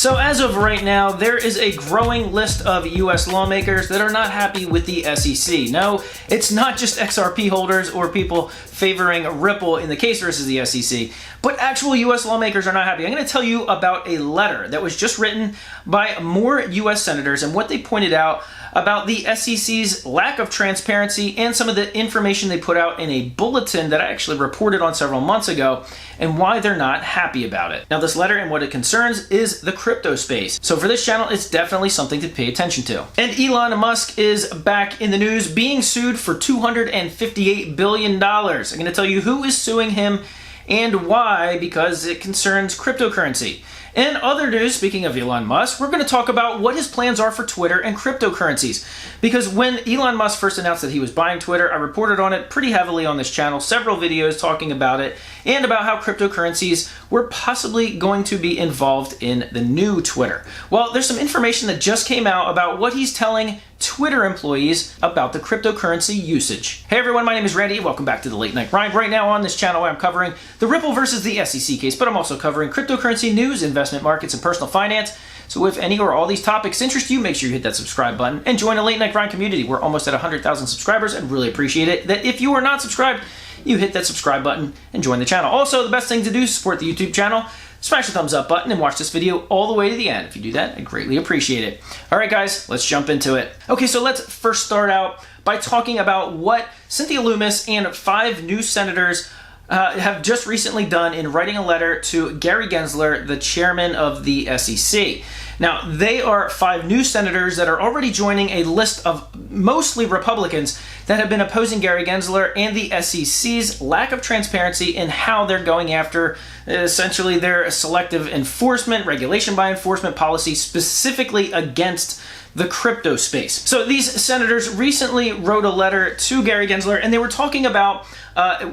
So as of right now, there is a growing list of US lawmakers that are not happy with the SEC. No, it's not just XRP holders or people favoring Ripple in the case versus the SEC, but actual US lawmakers are not happy. I'm going to tell you about a letter that was just written by more US senators and what they pointed out about the SEC's lack of transparency and some of the information they put out in a bulletin that I actually reported on several months ago, and why they're not happy about it. Now, this letter and what it concerns is the crypto space. So for this channel, it's definitely something to pay attention to. And Elon Musk is back in the news, being sued for $258 billion. I'm going to tell you who is suing him and why, because it concerns cryptocurrency. In other news, speaking of Elon Musk, we're going to talk about what his plans are for Twitter and cryptocurrencies. Because when Elon Musk first announced that he was buying Twitter, I reported on it pretty heavily on this channel, several videos talking about it, and about how cryptocurrencies were possibly going to be involved in the new Twitter. Well, there's some information that just came out about what he's telling Twitter employees about the cryptocurrency usage. Hey everyone, my name is Randy. Welcome back to the Late Night Grind. Right now on this channel, I'm covering the Ripple versus the SEC case, but I'm also covering cryptocurrency news, investment markets, and personal finance. So if any or all these topics interest you, make sure you hit that subscribe button and join the Late Night Grind community. We're almost at 100,000 subscribers. I'd really appreciate it that if you are not subscribed, you hit that subscribe button and join the channel. Also, the best thing to do is support the YouTube channel. Smash the thumbs up button and watch this video all the way to the end. If you do that, I'd greatly appreciate it. All right, guys, let's jump into it. Okay, so let's first start out by talking about what Cynthia Lummis and 5 new senators have just recently done in writing a letter to Gary Gensler, the chairman of the SEC. Now, they are 5 new senators that are already joining a list of mostly Republicans that have been opposing Gary Gensler and the SEC's lack of transparency in how they're going after essentially their selective enforcement, regulation by enforcement policy, specifically against the crypto space. So these senators recently wrote a letter to Gary Gensler, and they were talking about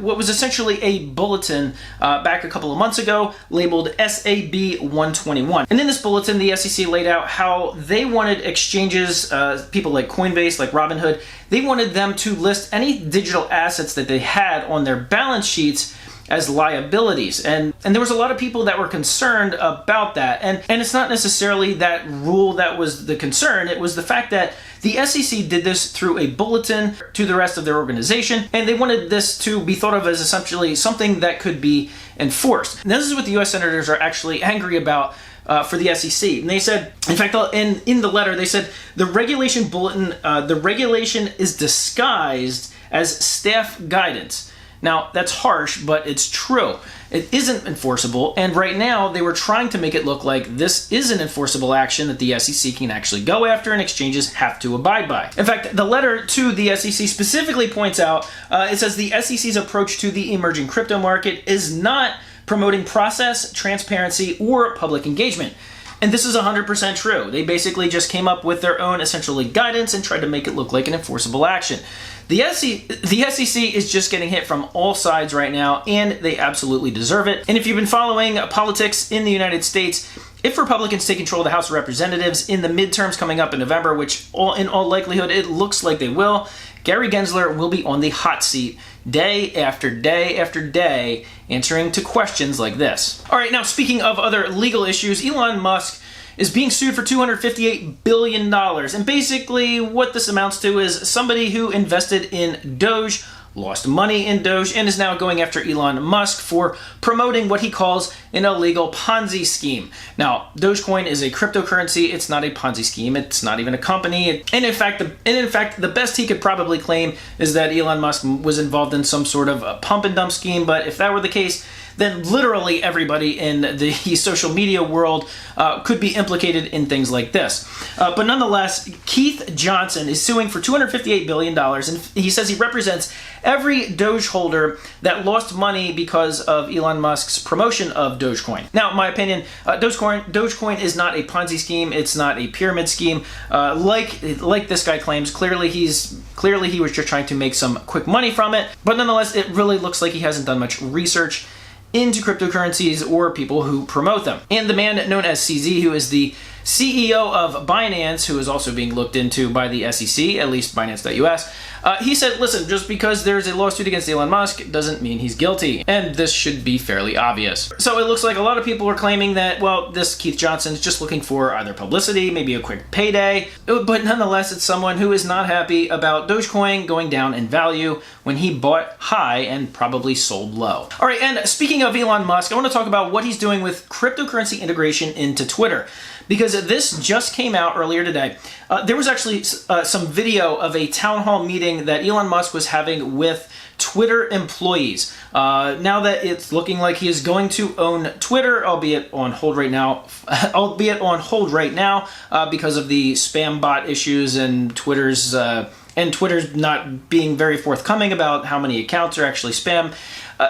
what was essentially a bulletin back a couple of months ago labeled SAB 121. And in this bulletin, the SEC laid out how they wanted exchanges, people like Coinbase, like Robinhood, they wanted them to list any digital assets that they had on their balance sheets as liabilities. And there was a lot of people that were concerned about that. And it's not necessarily that rule that was the concern. It was the fact that the SEC did this through a bulletin to the rest of their organization, and they wanted this to be thought of as essentially something that could be enforced. Now, this is what the US senators are actually angry about for the SEC. And they said, in fact, in the letter, they said the regulation bulletin, the regulation is disguised as staff guidance. Now, that's harsh, but it's true. It isn't enforceable, and right now they were trying to make it look like this is an enforceable action that the SEC can actually go after and exchanges have to abide by. In fact, the letter to the SEC specifically points out, it says the SEC's approach to the emerging crypto market is not promoting process, transparency, or public engagement. And this is 100% true. They basically just came up with their own essentially guidance and tried to make it look like an enforceable action. The SEC is just getting hit from all sides right now, and they absolutely deserve it. And if you've been following politics in the United States, if Republicans take control of the House of Representatives in the midterms coming up in November, which in all likelihood it looks like they will, Gary Gensler will be on the hot seat day after day after day answering to questions like this. All right, now speaking of other legal issues, Elon Musk is being sued for $258 billion. And basically what this amounts to is somebody who invested in Doge, lost money in Doge, and is now going after Elon Musk for promoting what he calls an illegal Ponzi scheme. Now, Dogecoin is a cryptocurrency. It's not a Ponzi scheme. It's not even a company. And in fact, the best he could probably claim is that Elon Musk was involved in some sort of a pump and dump scheme. But if that were the case, then literally everybody in the social media world could be implicated in things like this. But nonetheless, Keith Johnson is suing for $258 billion, and he says he represents every Doge holder that lost money because of Elon Musk's promotion of Dogecoin. Now, in my opinion, Dogecoin is not a Ponzi scheme. It's not a pyramid scheme. Like this guy claims, clearly he was just trying to make some quick money from it. But nonetheless, it really looks like he hasn't done much research into cryptocurrencies or people who promote them. And the man known as CZ, who is the CEO of Binance, who is also being looked into by the SEC, at least Binance.us, he said, listen, just because there's a lawsuit against Elon Musk doesn't mean he's guilty, and this should be fairly obvious. So it looks like a lot of people are claiming that, well, this Keith Johnson's just looking for either publicity, maybe a quick payday, but nonetheless, it's someone who is not happy about Dogecoin going down in value when he bought high and probably sold low. All right, and speaking of Elon Musk, I want to talk about what he's doing with cryptocurrency integration into Twitter, because this just came out earlier today. There was actually some video of a town hall meeting that Elon Musk was having with Twitter employees. Now that it's looking like he is going to own Twitter, albeit on hold right now, because of the spam bot issues and Twitter's not being very forthcoming about how many accounts are actually spam.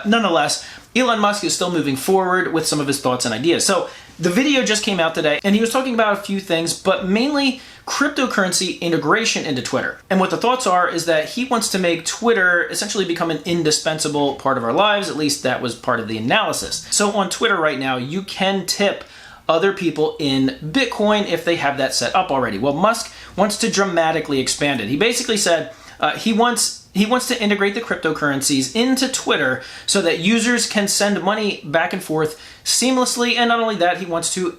Nonetheless, Elon Musk is still moving forward with some of his thoughts and ideas. So the video just came out today, and he was talking about a few things, but mainly cryptocurrency integration into Twitter. And what the thoughts are is that he wants to make Twitter essentially become an indispensable part of our lives. At least that was part of the analysis. So on Twitter right now, you can tip other people in Bitcoin if they have that set up already. Well, Musk wants to dramatically expand it. He basically said he wants to integrate the cryptocurrencies into Twitter so that users can send money back and forth seamlessly. And not only that, he wants to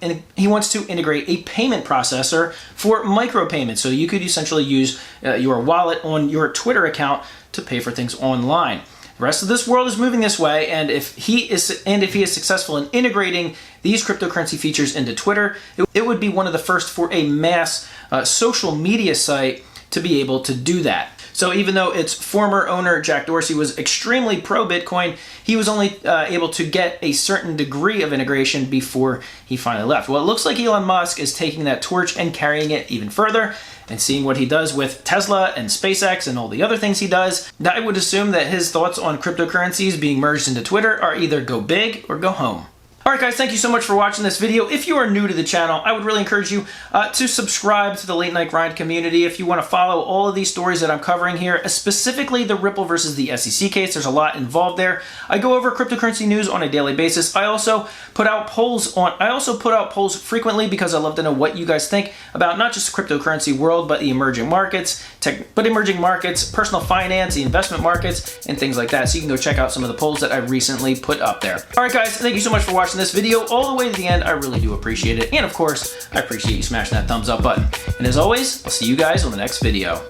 integrate a payment processor for micropayments. So you could essentially use your wallet on your Twitter account to pay for things online. The rest of this world is moving this way, and if he is successful in integrating these cryptocurrency features into Twitter, it would be one of the first for a mass social media site to be able to do that. So even though its former owner, Jack Dorsey, was extremely pro-Bitcoin, he was only able to get a certain degree of integration before he finally left. Well, it looks like Elon Musk is taking that torch and carrying it even further, and seeing what he does with Tesla and SpaceX and all the other things he does, I would assume that his thoughts on cryptocurrencies being merged into Twitter are either go big or go home. Alright guys, thank you so much for watching this video. If you are new to the channel, I would really encourage you to subscribe to the Late Night Grind community if you want to follow all of these stories that I'm covering here, specifically the Ripple versus the SEC case. There's a lot involved there. I go over cryptocurrency news on a daily basis. I also put out polls frequently because I love to know what you guys think about not just the cryptocurrency world, but the emerging markets, personal finance, the investment markets, and things like that. So you can go check out some of the polls that I recently put up there. Alright guys, thank you so much for watching this video all the way to the end. I really do appreciate it. And of course, I appreciate you smashing that thumbs up button. And as always, I'll see you guys on the next video.